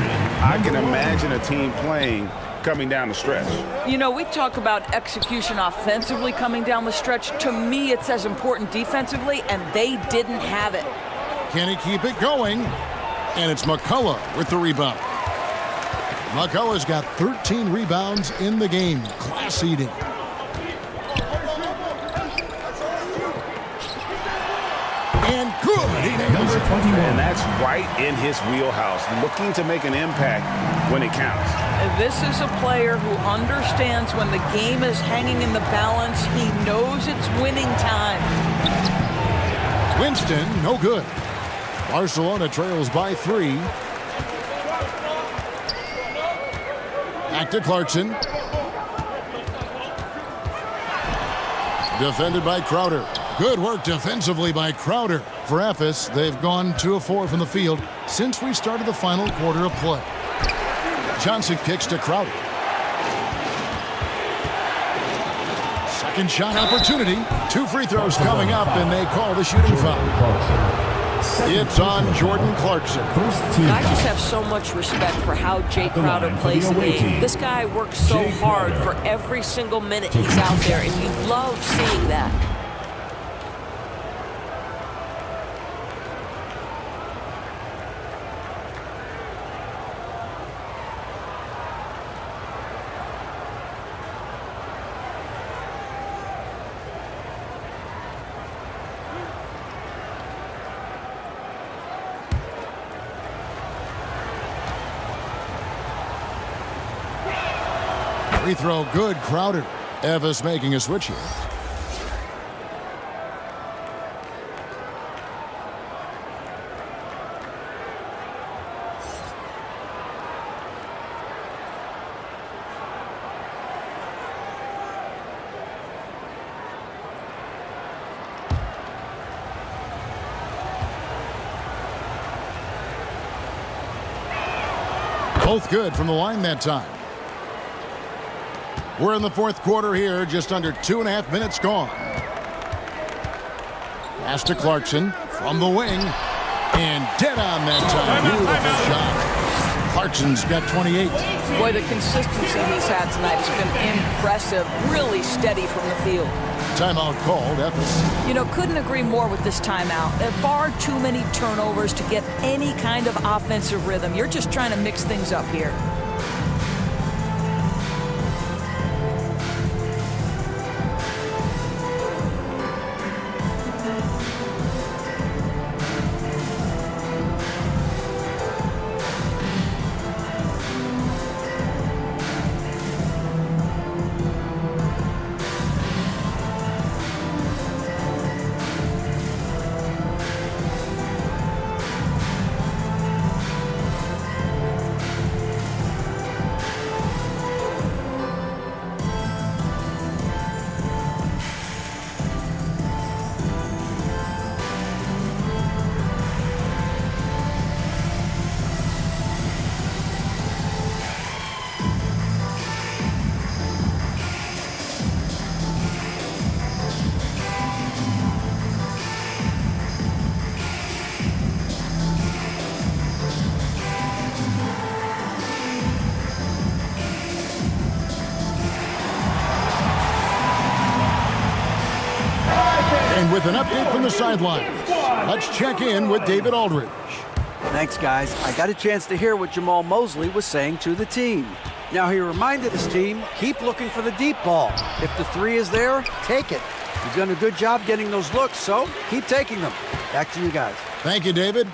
I can imagine a team playing coming down the stretch. You know, we talk about execution offensively coming down the stretch. To me, it's as important defensively, and they didn't have it. Can he keep it going? And it's McCullough with the rebound. McCullough's got 13 rebounds in the game. Class eating. And good. And that's right in his wheelhouse, looking to make an impact when it counts. This is a player who understands when the game is hanging in the balance. He knows it's winning time. Winston, no good. Barcelona trails by 3. Back to Clarkson. Defended by Crowder. Good work defensively by Crowder. For Efes, they've gone 2 of 4 from the field since we started the final quarter of play. Johnson kicks to Crowder. Second shot opportunity. 2 free throws coming up, and they call the shooting foul. It's on Jordan Clarkson. I just have so much respect for how Jay Crowder plays the game. This guy works so hard for every single minute he's out there, and you love seeing that. Free throw good, Crowder. Efes making a switch here. Both good from the line that time. We're in the 4th quarter here, just under 2.5 minutes gone. Pass to Clarkson from the wing, and dead on that time. Beautiful shot. Clarkson's got 28. Boy, the consistency he's had tonight has been impressive, really steady from the field. Timeout called, Efes. You know, couldn't agree more with this timeout. There are far too many turnovers to get any kind of offensive rhythm. You're just trying to mix things up here. And with an update from the sidelines, let's check in with David Aldridge. Thanks, guys. I got a chance to hear what Jamal Mosley was saying to the team. Now, he reminded his team, keep looking for the deep ball. If the three is there, take it. You've done a good job getting those looks, so keep taking them. Back to you guys. Thank you, David.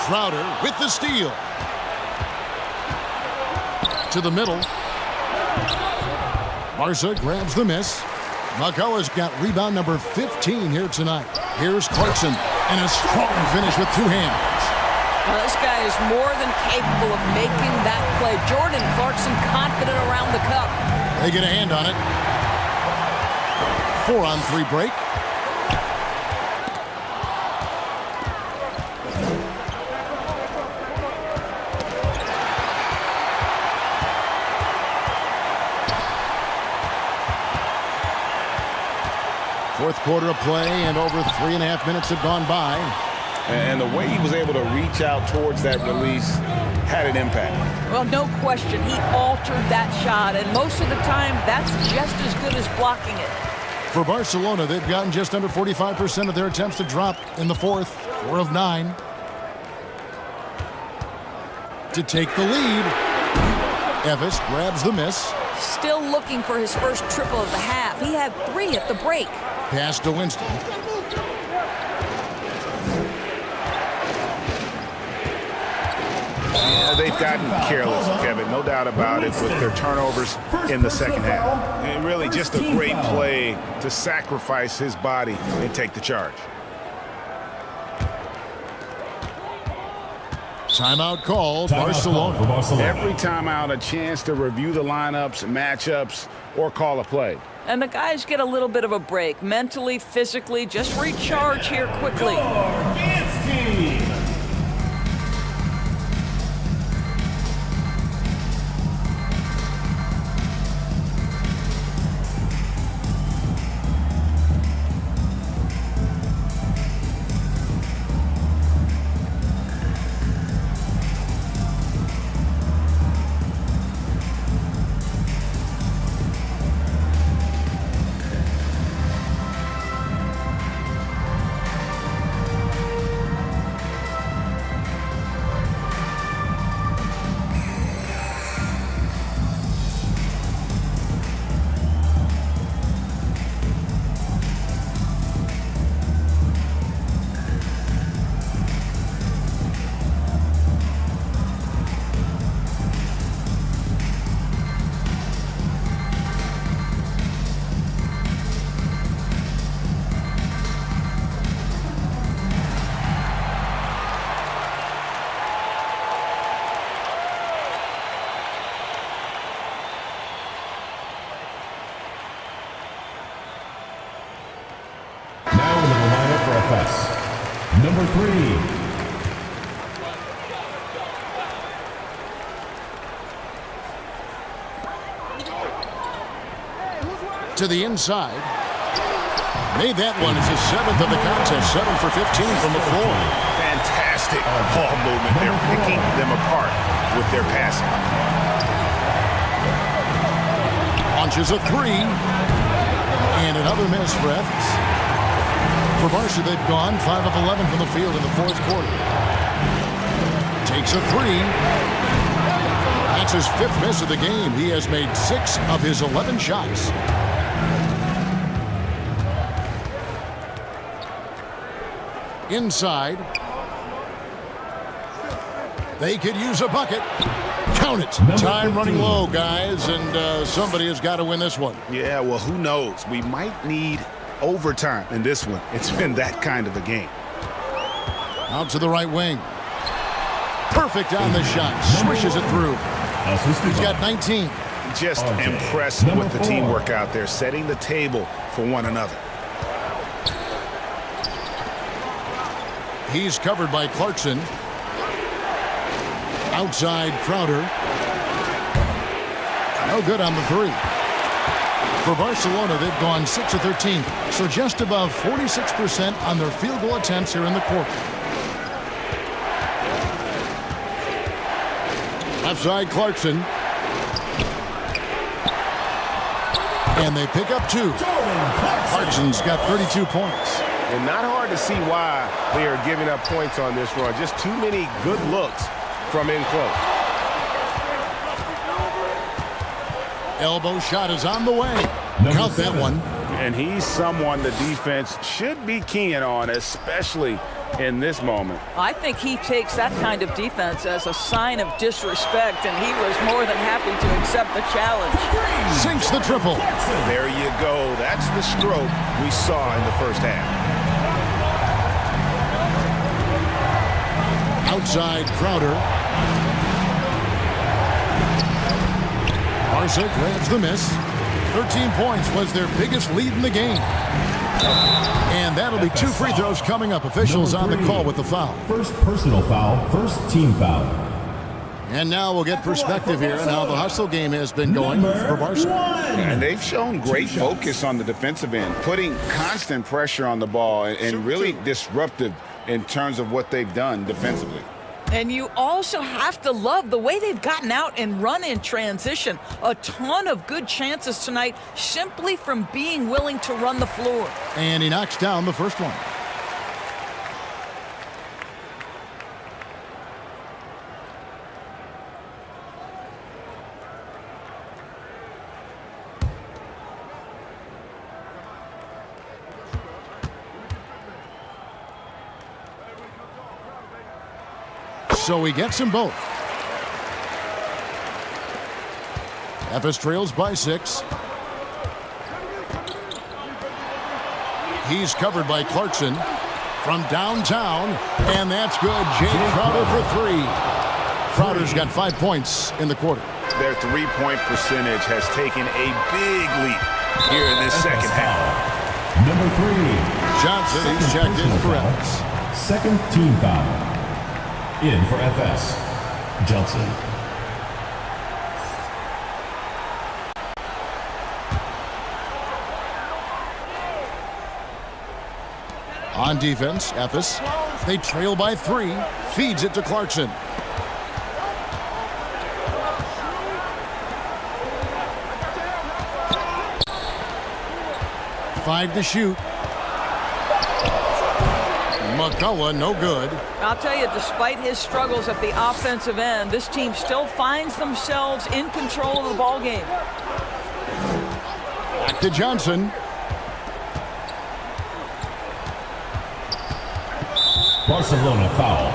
Crowder with the steal. To the middle. Barca grabs the miss. McCullough's got rebound number 15 here tonight. Here's Clarkson, and a strong finish with two hands. Well, this guy is more than capable of making that play. Jordan Clarkson confident around the cup. They get a hand on it. 4-on-3 break. Fourth quarter of play, and over 3.5 minutes have gone by. And the way he was able to reach out towards that release had an impact. Well, no question. He altered that shot, and most of the time, that's just as good as blocking it. For Barcelona, they've gotten just under 45% of their attempts to drop in the fourth. 4 of 9. To take the lead, Evis grabs the miss. Still looking for his first triple of the half. He had 3 at the break. Pass to Winston. Yeah, they've gotten careless, Kevin, no doubt about it, with their turnovers in the second half. And really just a great play to sacrifice his body and take the charge. Timeout called, Barcelona. Every timeout, a chance to review the lineups, matchups, or call a play. And the guys get a little bit of a break. Mentally, physically, just recharge here quickly. Number 3. To the inside. Made that one. It's his 7th of the contest. 7 for 15 from the floor. Fantastic ball movement. They're picking them apart with their passing. Launches a 3. And another miss for Evans. For Barca, they've gone 5 of 11 from the field in the fourth quarter. Takes a 3. That's his 5th miss of the game. He has made 6 of his 11 shots. Inside. They could use a bucket. Count it. Time running low, guys, and somebody has got to win this one. Yeah, well, who knows? We might need overtime in this one. It's been that kind of a game. Out to the right wing. Perfect on the shot. Swishes it through. He's got 19. Just impressed with the teamwork out there, setting the table for one another. He's covered by Clarkson. Outside Crowder. No good on the 3. For Barcelona, they've gone 6 of 13, so just above 46% on their field goal attempts here in the quarter. Left side Clarkson. And they pick up 2. Clarkson's got 32 points. And not hard to see why they are giving up points on this run. Just too many good looks from in close. Elbow shot is on the way. Count that one. And he's someone the defense should be keying on, especially in this moment. I think he takes that kind of defense as a sign of disrespect, and he was more than happy to accept the challenge. Sinks the triple. There you go. That's the stroke we saw in the first half. Outside Crowder. Barca grabs the miss. 13 points was their biggest lead in the game. And that'll be 2 free throws coming up. Officials on the call with the foul. First personal foul, first team foul. And now we'll get perspective here on how the hustle game has been going for Barca. And they've shown great focus on the defensive end, putting constant pressure on the ball and really disruptive in terms of what they've done defensively. And you also have to love the way they've gotten out and run in transition. A ton of good chances tonight simply from being willing to run the floor. And he knocks down the first one. So he gets them both. Efes trails by 6. He's covered by Clarkson from downtown, and that's good. Jay Crowder for 3. Crowder's got 5 points in the quarter. Their three-point percentage has taken a big leap here in this second half. Number 3. Johnson, he's checked in for Efes. Second team foul. In for FS, Johnson. On defense, Efes, they trail by 3, feeds it to Clarkson. Five to shoot. McCullough, no good. I'll tell you, despite his struggles at the offensive end, this team still finds themselves in control of the ball game. Back to Johnson. Barcelona foul.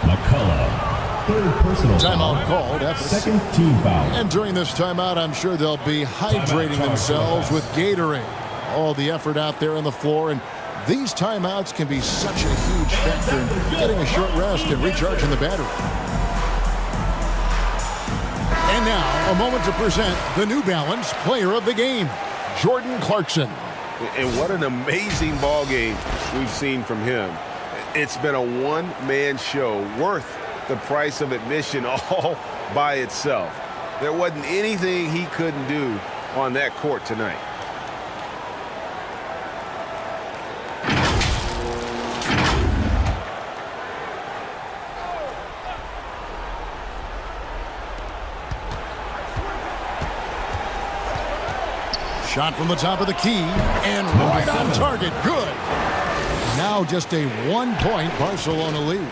McCullough. Third personal Timeout foul. called. Efes. Second team foul. And during this timeout, I'm sure they'll be hydrating themselves with Gatorade. All the effort out there on the floor, and these timeouts can be such a huge factor in getting a short rest and recharging the battery. And now, a moment to present the New Balance Player of the Game, Jordan Clarkson. And what an amazing ball game we've seen from him. It's been a one-man show worth the price of admission all by itself. There wasn't anything he couldn't do on that court tonight. Shot from the top of the key, and right on target. Good. Now just a 1-point Barcelona lead.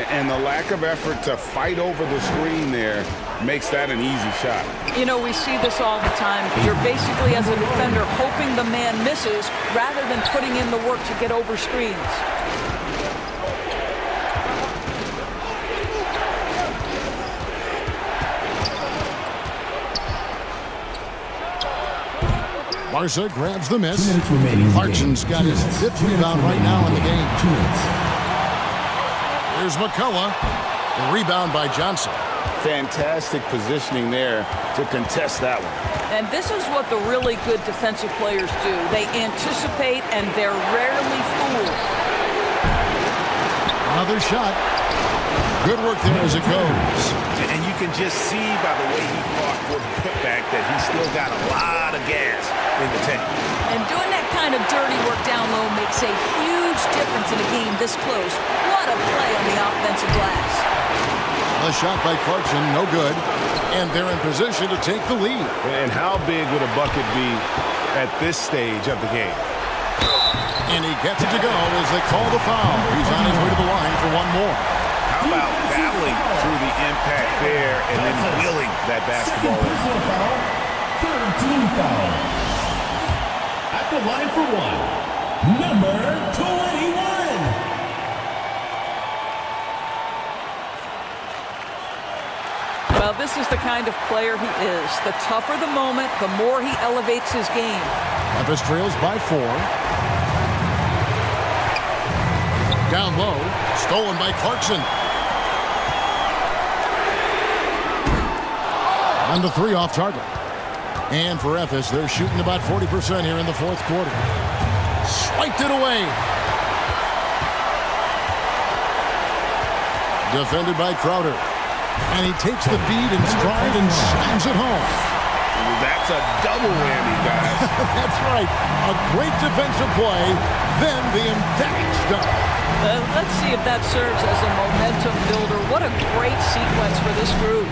And the lack of effort to fight over the screen there makes that an easy shot. You know, we see this all the time. You're basically, as a defender, hoping the man misses rather than putting in the work to get over screens. Barca grabs the miss. 2 minutes remaining. Clarkson's got his 5th rebound right now in the game. 2 minutes. Here's McCullough. The rebound by Johnson. Fantastic positioning there to contest that one. And this is what the really good defensive players do. They anticipate, and they're rarely fooled. Another shot. Good work there as it goes. And you can just see by the way he fought for the putback that he's still got a lot of gas in the tank. And doing that kind of dirty work down low makes a huge difference in a game this close. What a play on the offensive glass. A shot by Clarkson, no good. And they're in position to take the lead. And how big would a bucket be at this stage of the game. And he gets it to go as they call the foul. He's on his way to the line for one more. How about battling through the impact there and then wheeling that basketball in? Third team foul. At the line for one, number 21. Well, this is the kind of player he is. The tougher the moment, the more he elevates his game. Memphis trails by 4. Down low, stolen by Clarkson. On the 3 off target. And for Memphis, they're shooting about 40% here in the fourth quarter. Swiped it away. Defended by Crowder. And he takes the feed in stride and slams it home. That's a double whammy, guys. That's right. A great defensive play, then the emphatic stuff. Let's see if that serves as a momentum builder. What a great sequence for this group.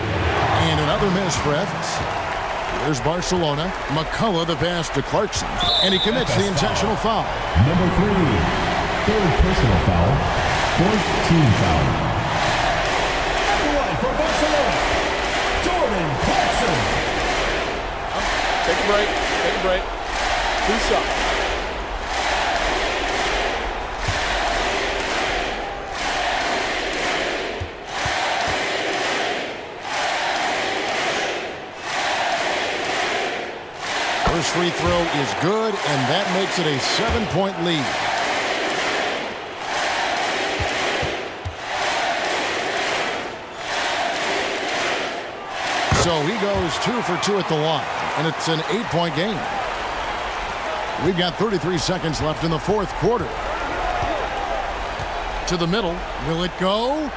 And another miss for Memphis. Here's Barcelona. McCullough the pass to Clarkson. And he commits the intentional foul. Number 3, third personal foul, fourth team foul. At the line for Barcelona, Jordan Clarkson. Take a break. Take a break. 2 shots. First free throw is good, and that makes it a 7-point lead. So he goes 2 for 2 at the line, and it's an 8-point game. We've got 33 seconds left in the fourth quarter. To the middle. Will it go?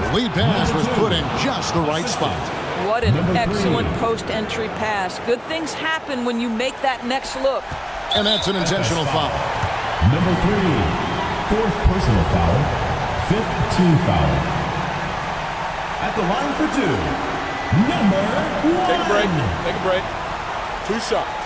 The lead pass was put in just the right spot. What an excellent post-entry pass. Good things happen when you make that next look. And that's an intentional foul. Number 3, fourth personal foul, fifth team foul. At the line for 2, number 1. Take a break. Take a break. 2 shots.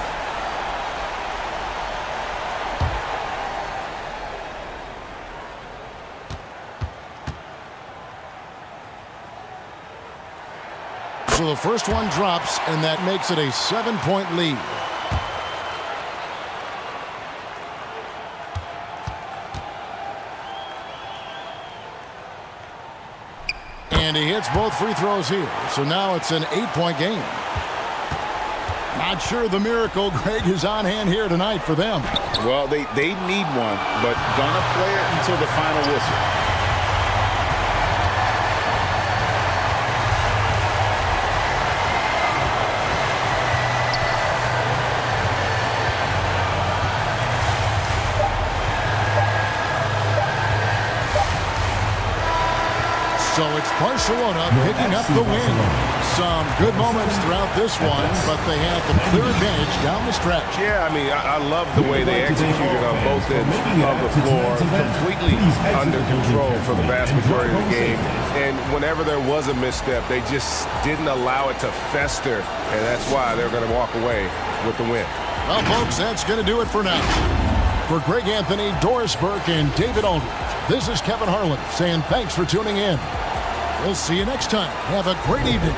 So the first one drops, and that makes it a 7-point lead. And he hits both free throws here. So now it's an 8-point game. Not sure the miracle, Greg, is on hand here tonight for them. Well, they need one, but gonna play it until the final whistle. So it's Barcelona picking up the win. Some good moments throughout this one, but they had the clear advantage down the stretch. Yeah, I mean, I love the way they executed on both ends of the floor. Completely under control for the vast majority of the game. And whenever there was a misstep, they just didn't allow it to fester. And that's why they're going to walk away with the win. Well, folks, that's going to do it for now. For Greg Anthony, Doris Burke, and David Aldridge, this is Kevin Harlan saying thanks for tuning in. We'll see you next time. Have a great evening.